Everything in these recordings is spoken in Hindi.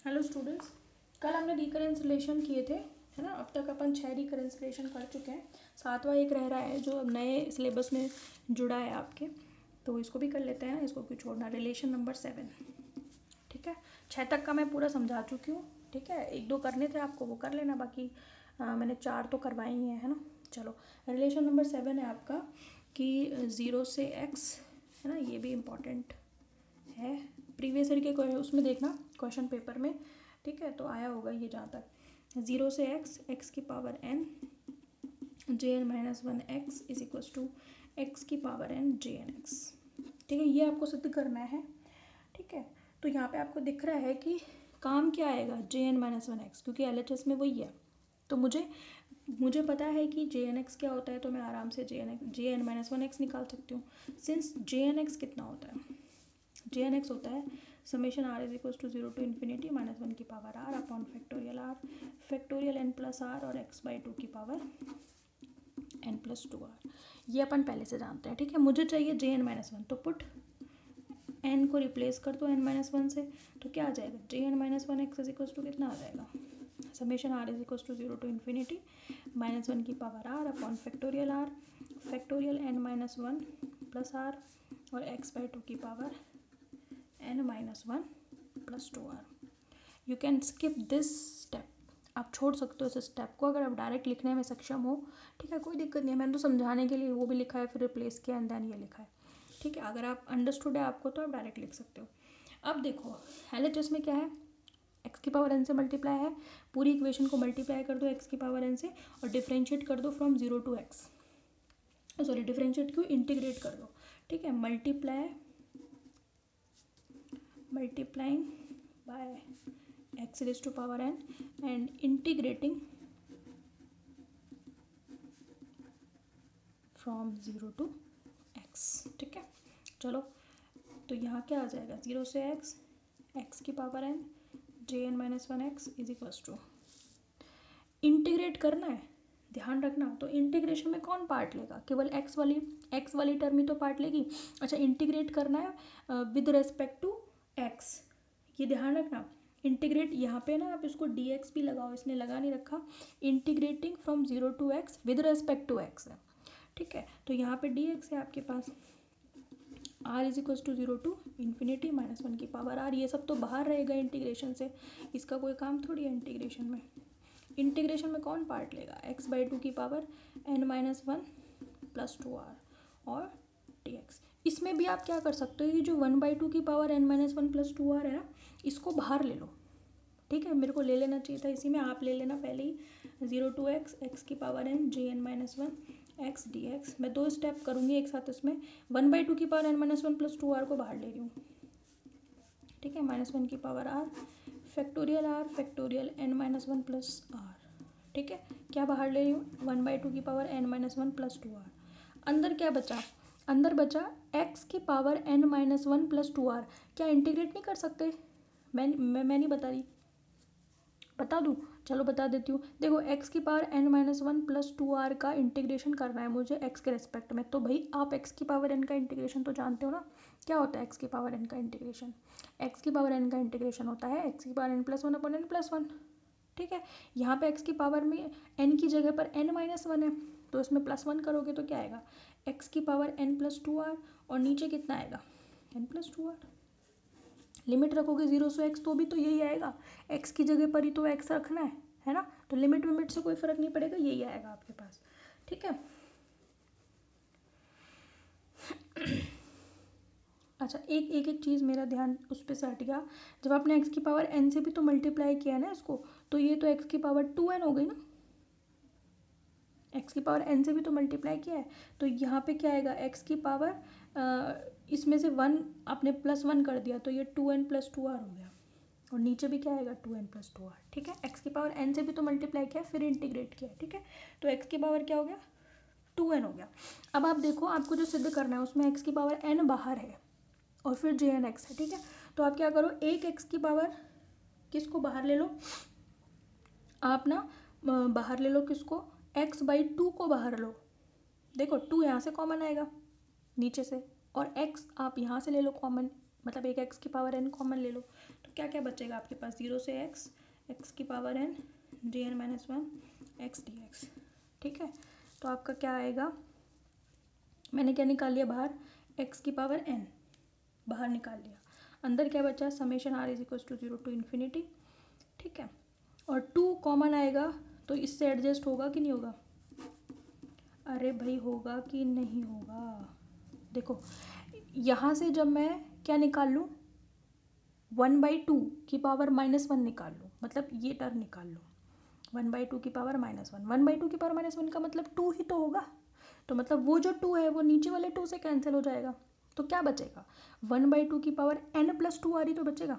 हेलो स्टूडेंट्स, कल हमने रिकरेंसिलेशन किए थे, है ना। अब तक अपन 6 रिकरेंसिलेशन कर चुके हैं। 7वां एक रह रहा है जो अब नए सिलेबस में जुड़ा है आपके, तो इसको भी कर लेते हैं, इसको क्यों छोड़ना। रिलेशन नंबर 7, ठीक है। 6 तक का मैं पूरा समझा चुकी हूँ, ठीक है। 1-2 करने थे आपको, वो कर लेना, बाकी मैंने 4 तो करवाए ही हैं, है ना। चलो, रिलेशन नंबर 7 है आपका कि 0 से x, है ना। ये भी इम्पॉर्टेंट है, प्रीवियस ईयर के उसमें देखना क्वेश्चन पेपर में, ठीक है। तो आया होगा ये जहाँ तक 0 से x की power n jn-1 x is equals to x की पावर n jn x, ठीक है। ये आपको सिद्ध करना है, ठीक है। तो यहाँ पे आपको दिख रहा है कि काम क्या आएगा, jn-1 x, क्योंकि LHS में वही है। तो मुझे पता है कि jn x क्या होता है, तो मैं आराम से jn-1 x निकाल सकती हूँ। सिंस jn x कितना होता है, jn x होता है summation r is equal to 0 to infinity -1 की power r upon factorial n plus r और x/2 की पावर n प्लस 2r। ये अपन पहले से जानते हैं, ठीक है। मुझे चाहिए jn-1, तो पुट n को रिप्लेस कर दो n-1 से, तो क्या आ जाएगा, jn-1 x is equal to कितना आ जाएगा, summation r is equal to 0 to infinity -1 की power r upon factorial n-1 plus r और x/2 की power n-1 plus 2r। You can skip this step, आप छोड़ सकते हो इस स्टेप को अगर आप डायरेक्ट लिखने में सक्षम हो, ठीक है। कोई दिक्कत नहीं है, मैंने तो समझाने के लिए वो भी लिखा है, फिर रिप्लेस किया एंड देन ये लिखा है, ठीक है। अगर आप अंडरस्टूड है आपको तो आप डायरेक्ट लिख सकते हो। अब देखो LHS में क्या है, x की पावर n से मल्टीप्लाई है, पूरी इक्वेशन को मल्टीप्लाई कर दो x की पावर n से और डिफ्रेंशिएट कर दो from 0 to x, sorry differentiate क्यों, इंटीग्रेट कर दो, ठीक है। Multiplying by x raised to power n and integrating from 0 to x, ठीक है। चलो, तो यहाँ क्या आ जाएगा, 0 से x की power n jn-1 x is equals to, integrate करना है, ध्यान रखना। तो इंटीग्रेशन में कौन पार्ट लेगा, केवल x वाली टर्म ही तो पार्ट लेगी। अच्छा, इंटीग्रेट करना है विद रेस्पेक्ट टू x, ये ध्यान रखना। इंटीग्रेट यहाँ पे ना आप इसको dx भी लगाओ, इसने लगा नहीं रखा। Integrating from 0 to x with respect to x है, ठीक है। तो यहाँ पे dx है आपके पास, r is equal to 0 to infinity -1 की पावर r। ये सब तो बाहर रहेगा इंटीग्रेशन से, इसका कोई काम थोड़ी है इंटीग्रेशन में। इंटीग्रेशन में कौन पार्ट लेगा, x/2 की पावर n-1 प्लस 2r और dx। इसमें भी आप क्या कर सकते हो, ये जो 1/2 की पावर n-1 प्लस 2r है ना, इसको बाहर ले लो, ठीक है। मेरे को ले लेना चाहिए था इसी में, आप ले लेना पहले ही। 0 टू x की power n jn-1 x dx। मैं 2 स्टेप करूँगी एक साथ इसमें। 1/2 की पावर n-1 प्लस 2r को बाहर ले रही हूँ, ठीक है। -1 की power r factorial n-1 plus r, ठीक है। क्या बाहर ले रही हूँ, 1/2 की पावर n-1 प्लस 2r। अंदर क्या बचा, अंदर बचा x की पावर n-1 प्लस 2r। क्या इंटीग्रेट नहीं कर सकते, मैं नहीं बता रही, बता दूँ, चलो बता देती हूँ। देखो, x की पावर n-1 प्लस 2r का इंटीग्रेशन करना है मुझे x के रेस्पेक्ट में, तो भाई आप x की पावर n का इंटीग्रेशन तो जानते हो ना, क्या होता है x की पावर n का इंटीग्रेशन। x की पावर n का इंटीग्रेशन होता है x की power n plus 1 upon n plus 1, ठीक है। यहाँ पे x की पावर में n की जगह पर n-1 है, तो इसमें +1 करोगे तो क्या आएगा, x की पावर n प्लस 2r और नीचे कितना आएगा, n प्लस 2r। लिमिट रखोगे 0 से x तो भी तो यही आएगा, x की जगह पर ही तो x रखना है ना। तो लिमिट से कोई फर्क नहीं पड़ेगा, यही आएगा आपके पास, ठीक है। अच्छा, एक चीज़ मेरा ध्यान उस पर से हट गया, जब आपने x की पावर n से भी तो मल्टीप्लाई किया है ना इसको, तो ये तो x की पावर 2n हो गई ना, x की पावर n से भी तो मल्टीप्लाई किया है। तो यहाँ पे क्या आएगा, x की पावर इसमें से 1 आपने +1 कर दिया, तो ये 2n प्लस 2r हो गया, और नीचे भी क्या आएगा, 2n प्लस 2r, ठीक है। x की पावर n से भी तो मल्टीप्लाई किया, फिर इंटीग्रेट किया, ठीक है। तो x की पावर क्या हो गया, 2n हो गया। अब आप देखो, आपको जो सिद्ध करना है उसमें x की पावर n बाहर है और फिर jn(x) है, ठीक है। तो आप क्या करो, एक x की पावर किसको बाहर ले लो, आप ना बाहर ले लो किसको, x/2 को बाहर लो। देखो 2 यहाँ से कॉमन आएगा नीचे से, और x आप यहाँ से ले लो कॉमन, मतलब एक x की पावर n कॉमन ले लो, तो क्या क्या बचेगा आपके पास, 0 से एक्स की power n jn-1 x dx। ठीक है, तो आपका क्या आएगा, मैंने क्या निकाल लिया बाहर, x की पावर n बाहर निकाल लिया, अंदर क्या बचा, summation r is equal to 0 to infinity. ठीक है, और 2 कॉमन आएगा तो इससे एडजस्ट होगा कि नहीं होगा, अरे भाई होगा कि नहीं होगा। देखो यहाँ से जब मैं क्या निकाल लूँ, 1/2 की पावर -1 निकाल लूँ, मतलब ये टर्म निकाल लूँ, 1/2 की पावर -1, 1/2 की पावर -1 का मतलब 2 ही तो होगा, तो मतलब वो जो 2 है वो नीचे वाले 2 से कैंसिल हो जाएगा, तो क्या बचेगा, 1/2 की पावर n+2 आ रही तो बचेगा,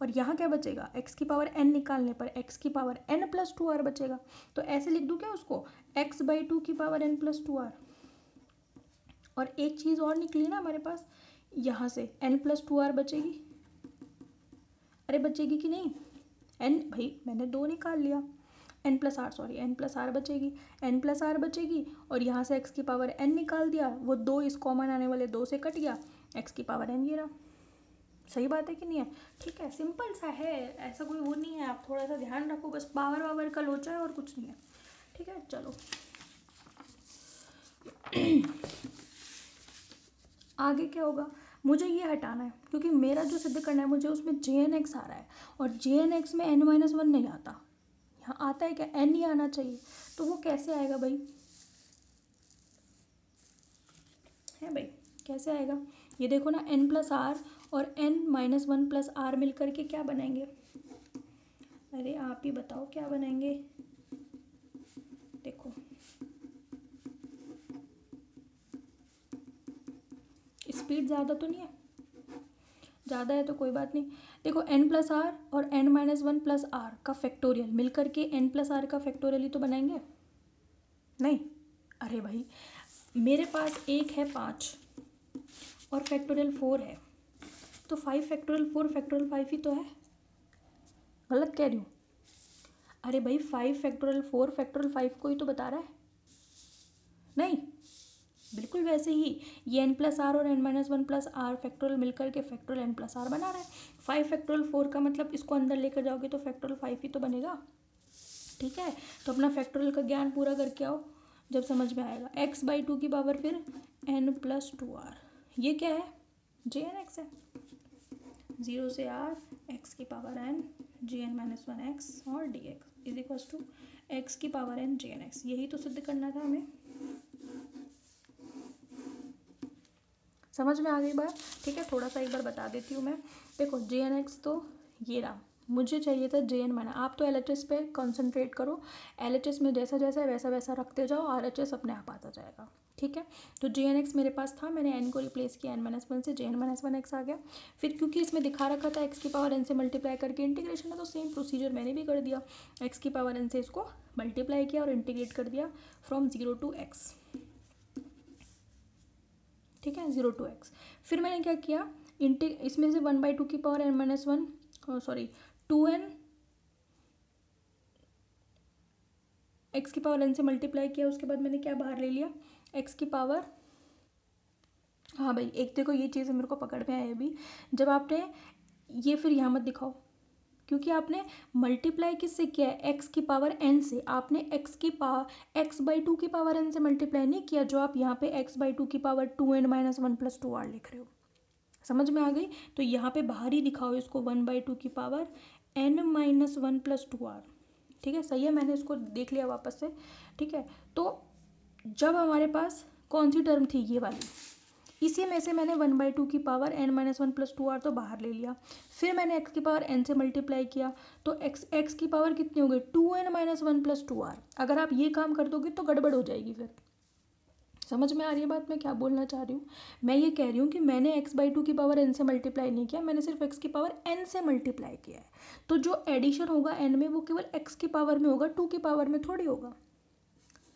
और यहाँ क्या बचेगा, x की पावर n निकालने पर x की पावर n+2r बचेगा। तो ऐसे लिख दूँ क्या उसको, x/2 की पावर n+2r। और एक चीज़ और निकली ना हमारे पास, यहाँ से n+2r बचेगी, अरे बचेगी कि नहीं, n भाई मैंने 2 निकाल लिया, n+r बचेगी, n+r बचेगी, और यहाँ से x की पावर n निकाल दिया, वो 2 इस कॉमन आने वाले 2 से कट गया, x की पावर n ये रहा। सही बात है कि नहीं है, ठीक है, सिंपल सा है, ऐसा कोई वो नहीं है, आप थोड़ा सा ध्यान रखो, बस पावर वावर का लोचा है और कुछ नहीं है। ठीक है, चलो आगे क्या होगा, मुझे ये हटाना है क्योंकि मेरा जो सिद्ध करना है मुझे उसमें jn(x) आ रहा है, और jn(x) में n-1 नहीं आता, यहाँ आता है क्या, n ही आना चाहिए, तो वो कैसे आएगा भाई, है भाई कैसे आएगा, ये देखो ना, n+r और n-1+r मिल करके क्या बनाएंगे, अरे आप ही बताओ क्या बनाएंगे, देखो स्पीड ज़्यादा तो नहीं है, ज़्यादा है तो कोई बात नहीं, देखो n+r और n-1+r का फैक्टोरियल मिल करके n+r का फैक्टोरियल ही तो बनाएंगे, नहीं, अरे भाई मेरे पास एक है 5 और फैक्टोरियल 4 है, तो 5 फैक्टोरियल 4 फैक्टोरियल 5 ही तो है, गलत कह रही हूँ, अरे भाई 5 फैक्टोरियल 4 फैक्टोरियल 5 को ही तो बता रहा है, नहीं बिल्कुल वैसे ही ये n+r और n-1+r फैक्टोरियल मिलकर के फैक्टोरियल n+r बना रहा है, 5 फैक्टोरियल 4 का मतलब इसको अंदर लेकर जाओगे तो फैक्टोरियल 5 ही तो बनेगा। ठीक है, तो अपना फैक्टोरियल का ज्ञान पूरा करके आओ, जब समझ में आएगा, x/2 की पावर फिर n+2r, ये क्या है, jn(x) है, 0 से r x की पावर n jn-1 x और dx is equal to x की पावर n jn(x), यही तो सिद्ध करना था हमें, समझ में आ गई बात। ठीक है, थोड़ा सा एक बार बता देती हूँ मैं, देखो jn(x) तो ये रहा, मुझे चाहिए था jn-, आप तो LHS पे कंसंट्रेट करो, LHS में जैसा जैसा है वैसा वैसा रखते जाओ, RHS अपने आप आता जाएगा। ठीक है, तो jn(x) मेरे पास था, मैंने n को रिप्लेस किया n-1 से, jn-1 x आ गया, फिर क्योंकि इसमें दिखा रखा था x की पावर n से मल्टीप्लाई करके इंटीग्रेशन है, तो सेम प्रोसीजर मैंने भी कर दिया, x की पावर n से इसको मल्टीप्लाई किया और इंटीग्रेट कर दिया फ्रॉम 0 to x। ठीक है, 0 to x, फिर मैंने क्या किया, इसमें से 1/2 की power n-1 sorry 2n x की पावर n से मल्टीप्लाई किया, उसके बाद मैंने क्या बाहर ले लिया, x की पावर, हाँ भाई एक देखो ये चीज़ मेरे को पकड़ में आए अभी, जब आपने ये फिर यहाँ मत दिखाओ क्योंकि आपने मल्टीप्लाई किससे किया है, x की पावर n से, आपने x/2 की पावर n से मल्टीप्लाई नहीं किया, जो आप यहाँ पे x/2 की पावर 2n-1+2r लिख रहे हो, समझ में आ गई, तो यहाँ पे बाहर ही दिखाओ इसको 1/2 की पावर n-1+2r। ठीक है, सही है, मैंने इसको देख लिया वापस से। ठीक है, तो जब हमारे पास कौन सी टर्म थी, ये वाली, इसी में से मैंने 1/2 की पावर n-1+2r तो बाहर ले लिया, फिर मैंने x की पावर n से मल्टीप्लाई किया, तो x की पावर कितनी हो गई, 2n-1+2r। अगर आप ये काम कर दोगे तो गड़बड़ हो जाएगी, फिर समझ में आ रही है बात मैं क्या बोलना चाह रही हूँ, मैं ये कह रही हूँ कि मैंने x/2 की पावर n से मल्टीप्लाई नहीं किया, मैंने सिर्फ x की पावर n से मल्टीप्लाई किया है, तो जो एडिशन होगा n में वो केवल x की पावर में होगा, 2 की पावर में थोड़ी होगा,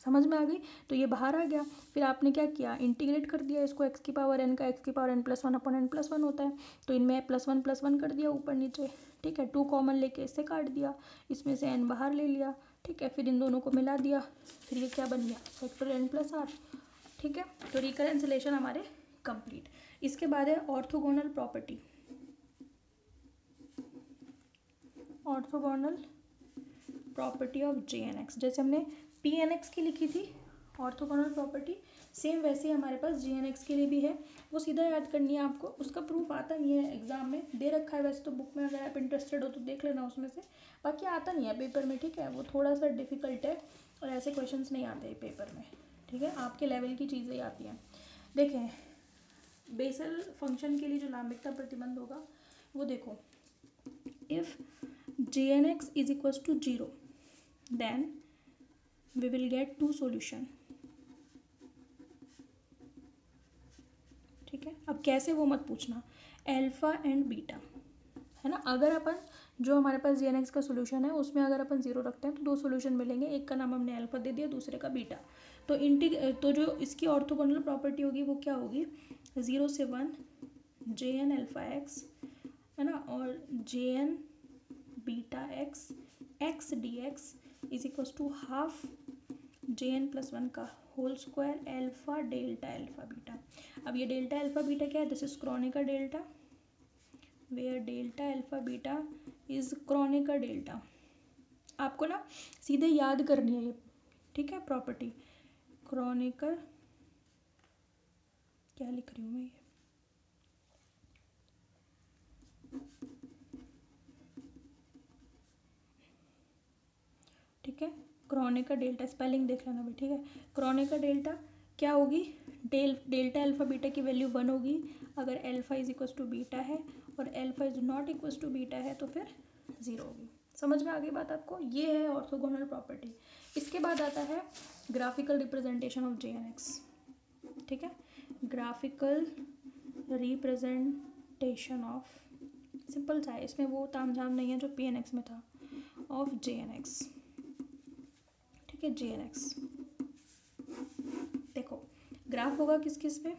समझ में आ गई, तो ये बाहर आ गया, फिर आपने क्या किया, इंटीग्रेट कर दिया इसको, x की पावर n का x की पावर n+1/n+1 होता है, तो इनमें +1 कर दिया ऊपर नीचे। ठीक है, 2 कॉमन लेके इससे काट दिया, इसमें से n बाहर ले लिया। ठीक है, फिर इन दोनों को मिला दिया, फिर ये क्या बन गया, फैक्टोरियल n+r। ठीक है, तो रिकरेंसिलेशन हमारे कंप्लीट। इसके बाद है orthogonal property. Orthogonal property of J N X, जैसे हमने पी एन एक्स की लिखी थी ऑर्थोगोनल प्रॉपर्टी, सेम वैसे ही हमारे पास जे एन एक्स के लिए भी है। वो सीधा याद करनी है आपको, उसका प्रूफ आता नहीं है एग्जाम में, दे रखा है वैसे तो बुक में, अगर आप इंटरेस्टेड हो तो देख लेना उसमें से, बाकी आता नहीं है पेपर में, ठीक है, वो थोड़ा सा डिफिकल्ट है और ऐसे क्वेश्चंस नहीं आते पेपर में, ठीक है, आपके लेवल की चीज़ें आती हैं। देखें बेसल फंक्शन के लिए जो लांबिकता प्रतिबंध होगा वो देखो, if J N X is equals to 0 then we will get 2 solution, ठीक है। अब कैसे वो मत पूछना, अल्फा एंड बीटा, है ना, अगर अपन जो हमारे पास जे एन एक्स का सोल्यूशन है उसमें अगर अपन 0 रखते हैं तो 2 सॉल्यूशन मिलेंगे, एक का नाम हमने अल्फा दे दिया, दूसरे का बीटा, तो जो इसकी ऑर्थोगोनल प्रॉपर्टी होगी वो क्या होगी, 0 से 1 जे एन अल्फा एक्स, है ना, और J n beta x x d x is equals to half J n plus 1 का whole square alpha delta alpha beta. अब ये डेल्टा अल्फा बीटा क्या है, this is Kronecker delta, where delta alpha beta is Kronecker delta. आपको ना सीधे याद करनी है ये, ठीक है, प्रॉपर्टी क्रोनिकल, क्या लिख रही हूँ मैं ये, ठीक है, क्रोनिका डेल्टा, स्पेलिंग देख लेना भाई, ठीक है, क्रोनिका डेल्टा क्या होगी, डेल्टा अल्फा बीटा की वैल्यू 1 होगी अगर alpha is equals to beta है, और alpha is not equals to beta है तो फिर 0 होगी। समझ में आ गई बात आपको, ये है ऑर्थोगोनल प्रॉपर्टी। इसके बाद आता है graphical representation of J N x, ठीक है, ग्राफिकल रिप्रेजेंटेशन ऑफ, सिंपल सा है, इसमें वो तामझाम नहीं है जो पी एन एक्स में था, ऑफ जे एन एक्स, ठीक है, जे एन एक्स। देखो ग्राफ होगा किस किस पे,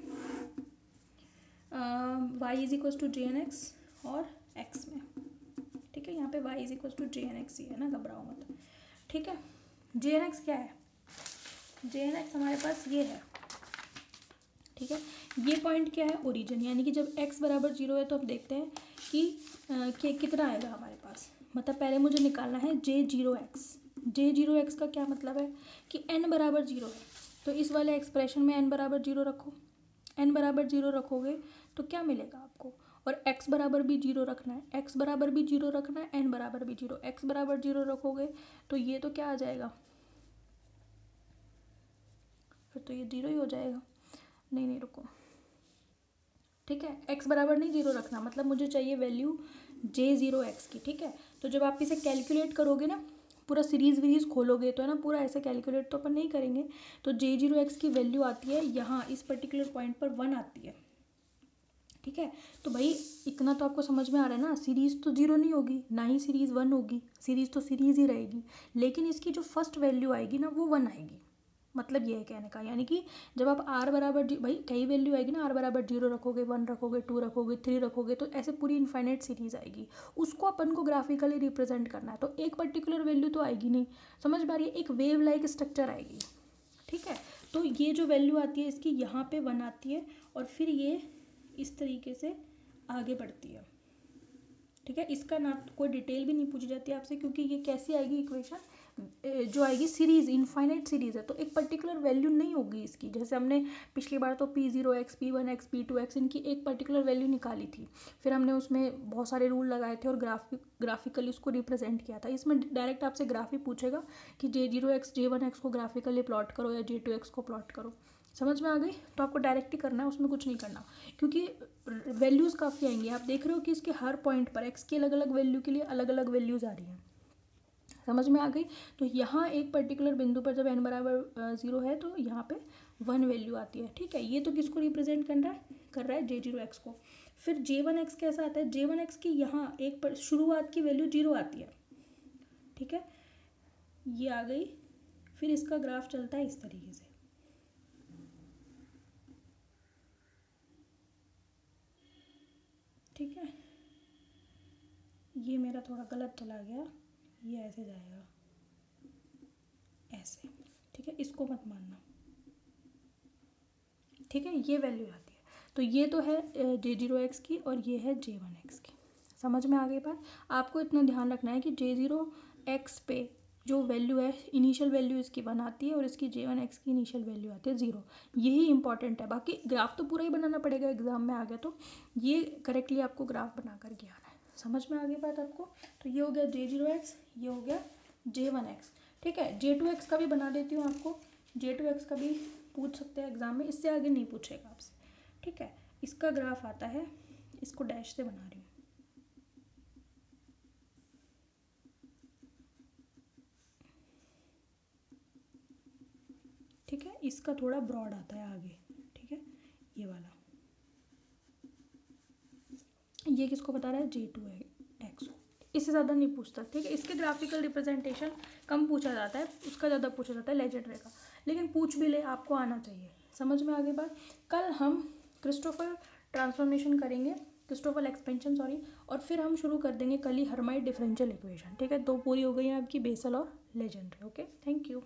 y is equals to J N x और x में, ठीक है, यहाँ पे y is equals to J N x ही है ना, घबराओ मत, ठीक है। जे एन एक्स क्या है, जे एन एक्स हमारे पास ये है, ठीक है, ये पॉइंट क्या है, ओरिजिन, यानी कि जब x बराबर 0 है तो अब देखते हैं कि कितना आएगा हमारे पास, मतलब पहले मुझे निकालना है J0x, J0x का क्या मतलब है कि n बराबर 0 है, तो इस वाले एक्सप्रेशन में n बराबर 0 रखो, n बराबर 0 रखोगे तो क्या मिलेगा आपको, और x बराबर भी 0 रखना है, x बराबर भी 0 रखना है, n बराबर भी 0, x बराबर 0 रखोगे तो ये तो क्या आ जाएगा, फिर तो ये 0 ही हो जाएगा, नहीं रुको, ठीक है, x बराबर नहीं 0 रखना, मतलब मुझे चाहिए वैल्यू J0x की, ठीक है, तो जब आप इसे कैलकुलेट करोगे ना, पूरा सीरीज वीरीज खोलोगे तो है ना, पूरा ऐसे कैलकुलेट तो अपन नहीं करेंगे, तो J0x की वैल्यू आती है यहाँ इस पर्टिकुलर पॉइंट पर 1 आती है, ठीक है, तो भाई इतना तो आपको समझ में आ रहा है ना, सीरीज़ तो 0 नहीं होगी, ना ही सीरीज़ 1 होगी, सीरीज़ तो सीरीज़ ही रहेगी, लेकिन इसकी जो फर्स्ट वैल्यू आएगी ना वो 1 आएगी, मतलब ये है कहने का, यानी कि जब आप r बराबर, भाई कई वैल्यू आएगी ना, r बराबर 0 रखोगे, 1 रखोगे, 2 रखोगे, 3 रखोगे, तो ऐसे पूरी इन्फाइनाइट सीरीज आएगी, उसको अपन को ग्राफिकली रिप्रेजेंट करना है, तो एक पर्टिकुलर वैल्यू तो आएगी नहीं, समझ में आ रही है, एक वेव लाइक स्ट्रक्चर आएगी, ठीक है, तो ये जो वैल्यू आती है इसकी यहाँ पे 1 आती है और फिर ये इस तरीके से आगे बढ़ती है, ठीक है, इसका ना कोई डिटेल भी नहीं पूछी जाती आपसे, क्योंकि ये कैसी आएगी इक्वेशन, जो आएगी सीरीज, इनफाइनाइट सीरीज है, तो एक पर्टिकुलर वैल्यू नहीं होगी इसकी, जैसे हमने पिछली बार तो P0x P1x P2x इनकी एक पर्टिकुलर वैल्यू निकाली थी, फिर हमने उसमें बहुत सारे रूल लगाए थे और ग्राफिकली उसको रिप्रेजेंट किया था, इसमें डायरेक्ट आपसे ग्राफ ही पूछेगा कि J0x J1x को ग्राफिकली प्लॉट करो या J2x को प्लॉट करो, समझ में आ गई, तो आपको डायरेक्ट ही करना है, उसमें कुछ नहीं करना, क्योंकि वैल्यूज़ काफ़ी आएंगी, आप देख रहे हो कि इसके हर पॉइंट पर x की अलग अलग वैल्यू के लिए अलग अलग वैल्यूज़ आ रही हैं, समझ में आ गई, तो यहाँ एक पर्टिकुलर बिंदु पर जब n बराबर 0 है तो यहाँ पे 1 वैल्यू आती है, ठीक है, ये तो किसको रिप्रेजेंट कर रहा है J0x को, फिर J1x कैसा आता है, J1x की यहाँ एक शुरुआत की वैल्यू 0 आती है, ठीक है, ये आ गई, फिर इसका ग्राफ चलता है इस तरीके से, ठीक है, ये मेरा थोड़ा गलत चला गया, ये ऐसे जाएगा ऐसे, ठीक है, इसको मत मानना, ठीक है, ये वैल्यू आती है, तो ये तो है J0x की और ये है J1x की, समझ में आ गई बात। आपको इतना ध्यान रखना है कि J0x पे जो वैल्यू है, इनिशियल वैल्यू इसकी 1 आती है और इसकी J1x की इनिशियल वैल्यू आती है 0। यही इंपॉर्टेंट है, बाकी ग्राफ तो पूरा ही बनाना पड़ेगा एग्जाम में आ गया तो, ये करेक्टली आपको ग्राफ बना करके आना है। समझ में आ गई बात आपको। तो ये हो गया J0x, ये हो गया J1x। ठीक है, J2x का भी बना देती हूँ आपको, J2x का भी पूछ सकते हैं एग्जाम में, इससे आगे नहीं पूछेगा आपसे। ठीक है, इसका ग्राफ आता है, इसको डैश से बना रही हूँ। ठीक है, इसका थोड़ा ब्रॉड आता है आगे। ठीक है, ये वाला, ये किसको बता रहा है, J2x। इससे ज़्यादा नहीं पूछता। ठीक है, इसके ग्राफिकल रिप्रेजेंटेशन कम पूछा जाता है, उसका ज़्यादा पूछा जाता है लेजेंडरी का, लेकिन पूछ भी ले आपको आना चाहिए। समझ में आ गई बात। कल हम क्रिस्टोफर ट्रांसफॉर्मेशन करेंगे, क्रिस्टोफर एक्सपेंशन सॉरी, और फिर हम शुरू कर देंगे कल ही हर्माइट डिफरेंशियल इक्वेशन। ठीक है, 2 पूरी हो गई हैं आपकी, बेसल और लेजेंडरी। Okay, thank you.